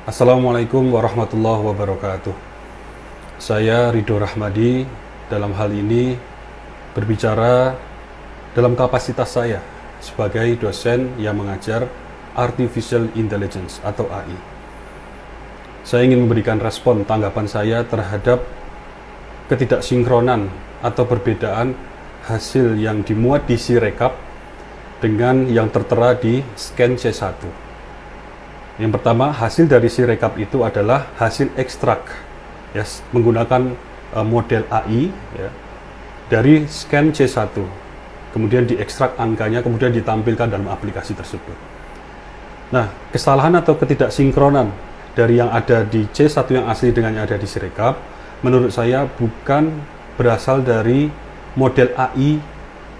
Assalamualaikum warahmatullahi wabarakatuh. Saya Ridho Rahmadi dalam hal ini berbicara dalam kapasitas saya sebagai dosen yang mengajar Artificial Intelligence atau AI. Saya ingin memberikan respon tanggapan saya terhadap ketidaksinkronan atau perbedaan hasil yang dimuat di Sirekap dengan yang tertera di scan C1. Yang pertama, hasil dari Sirekap itu adalah hasil ekstrak ya, menggunakan model AI ya, dari scan C1. Kemudian diekstrak angkanya, kemudian ditampilkan dalam aplikasi tersebut. Nah, kesalahan atau ketidaksinkronan dari yang ada di C1 yang asli dengan yang ada di Sirekap, menurut saya bukan berasal dari model AI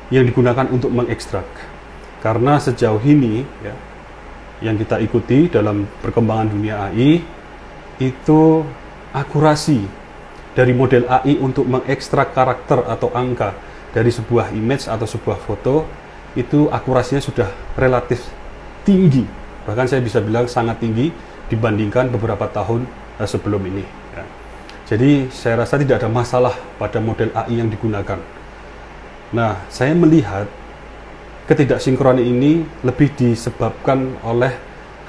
yang digunakan untuk mengekstrak. Karena sejauh ini ya, yang kita ikuti dalam perkembangan dunia AI itu akurasi dari model AI untuk mengekstrak karakter atau angka dari sebuah image atau sebuah foto itu akurasinya sudah relatif tinggi, bahkan saya bisa bilang sangat tinggi dibandingkan beberapa tahun sebelum ini ya. Jadi saya rasa tidak ada masalah pada model AI yang digunakan. Nah, saya melihat ketidaksinkronan ini lebih disebabkan oleh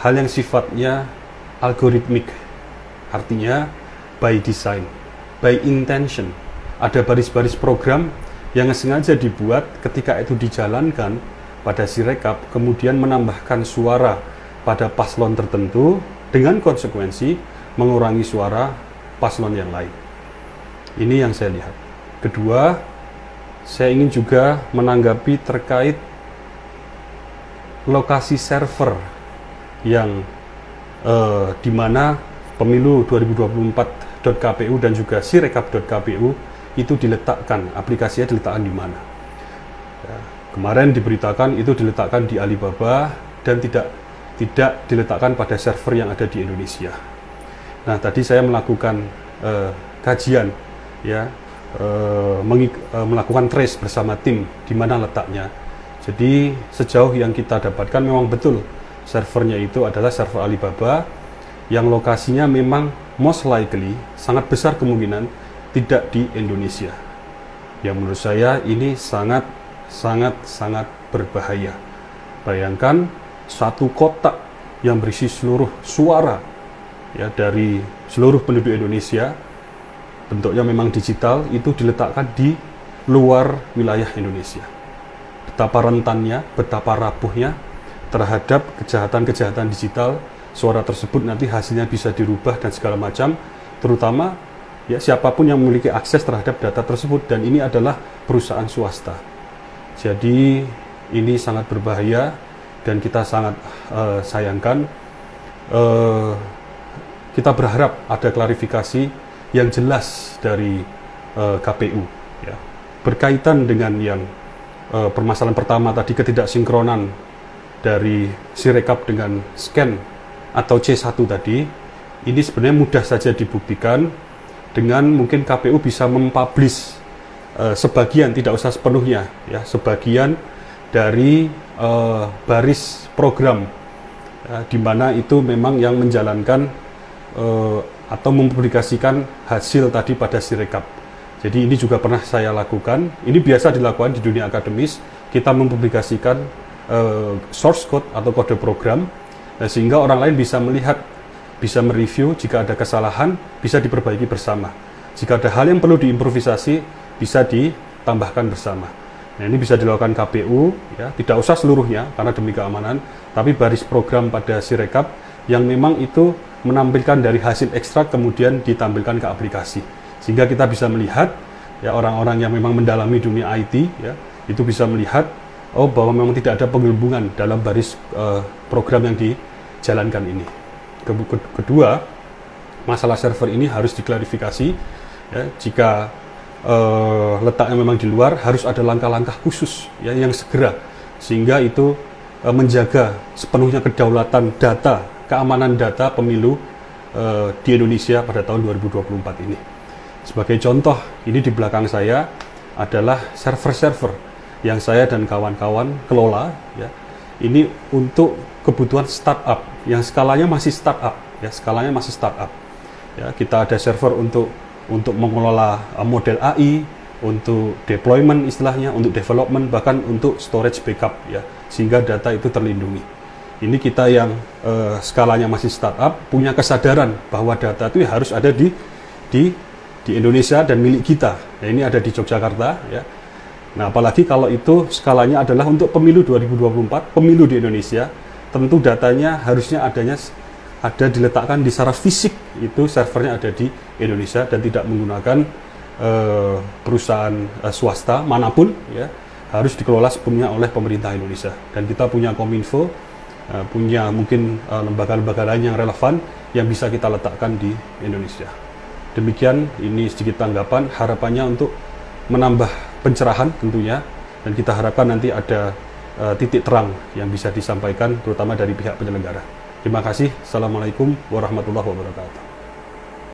hal yang sifatnya algoritmik. Artinya by design, by intention. Ada baris-baris program yang sengaja dibuat ketika itu dijalankan pada Sirekap, kemudian menambahkan suara pada paslon tertentu dengan konsekuensi mengurangi suara paslon yang lain. Ini yang saya lihat. Kedua, saya ingin juga menanggapi terkait lokasi server yang di mana pemilu 2024.kpu dan juga sirekap.kpu itu diletakkan, aplikasinya diletakkan di mana. Ya, kemarin diberitakan itu diletakkan di Alibaba dan tidak diletakkan pada server yang ada di Indonesia. Nah, tadi saya melakukan kajian, ya, melakukan trace bersama tim di mana letaknya. Jadi sejauh yang kita dapatkan memang betul servernya itu adalah server Alibaba yang lokasinya memang most likely sangat besar kemungkinan tidak di Indonesia. Yang menurut saya ini sangat berbahaya. Bayangkan satu kotak yang berisi seluruh suara ya dari seluruh penduduk Indonesia, bentuknya memang digital, itu diletakkan di luar wilayah Indonesia. Betapa rentannya, betapa rapuhnya terhadap kejahatan-kejahatan digital, suara tersebut nanti hasilnya bisa dirubah dan segala macam, terutama ya siapapun yang memiliki akses terhadap data tersebut, dan ini adalah perusahaan swasta. Jadi ini sangat berbahaya dan kita sangat sayangkan. Kita berharap ada klarifikasi yang jelas dari KPU ya, berkaitan dengan yang permasalahan pertama tadi, ketidaksinkronan dari Sirekap dengan scan atau C1 tadi. Ini sebenarnya mudah saja dibuktikan dengan mungkin KPU bisa mempublish sebagian, tidak usah sepenuhnya ya, sebagian dari baris program ya, di mana itu memang yang menjalankan atau mempublikasikan hasil tadi pada Sirekap. Jadi ini juga pernah saya lakukan. Ini biasa dilakukan di dunia akademis. Kita mempublikasikan source code atau kode program sehingga orang lain bisa melihat, bisa mereview. Jika ada kesalahan bisa diperbaiki bersama. Jika ada hal yang perlu diimprovisasi bisa ditambahkan bersama. Nah, ini bisa dilakukan KPU ya, tidak usah seluruhnya karena demi keamanan, tapi baris program pada Sirekap yang memang itu menampilkan dari hasil ekstrak kemudian ditampilkan ke aplikasi, sehingga kita bisa melihat ya, orang-orang yang memang mendalami dunia IT ya, itu bisa melihat oh bahwa memang tidak ada penggelembungan dalam baris program yang dijalankan ini. Kedua, masalah server ini harus diklarifikasi ya, jika letaknya memang di luar harus ada langkah-langkah khusus ya, yang segera, sehingga itu menjaga sepenuhnya kedaulatan data, keamanan data pemilu di Indonesia pada tahun 2024 ini. Sebagai contoh, ini di belakang saya adalah server-server yang saya dan kawan-kawan kelola ya. Ini untuk kebutuhan startup yang skalanya masih startup ya, skalanya masih startup. Ya, kita ada server untuk mengelola model AI, untuk deployment istilahnya, untuk development, bahkan untuk storage backup ya, sehingga data itu terlindungi. Ini kita yang skalanya masih startup, punya kesadaran bahwa data itu harus ada di Indonesia dan milik kita. Ya, ini ada di Yogyakarta ya. Nah, apalagi kalau itu skalanya adalah untuk pemilu 2024, pemilu di Indonesia, tentu datanya harusnya ada diletakkan di secara fisik, itu servernya ada di Indonesia dan tidak menggunakan perusahaan swasta manapun ya, harus dikelola sepenuhnya oleh pemerintah Indonesia. Dan kita punya Kominfo, punya mungkin lembaga-lembaga lain yang relevan yang bisa kita letakkan di Indonesia. Demikian, ini sedikit tanggapan, harapannya untuk menambah pencerahan tentunya, dan kita harapkan nanti ada titik terang yang bisa disampaikan terutama dari pihak penyelenggara. Terima kasih. Assalamualaikum warahmatullahi wabarakatuh.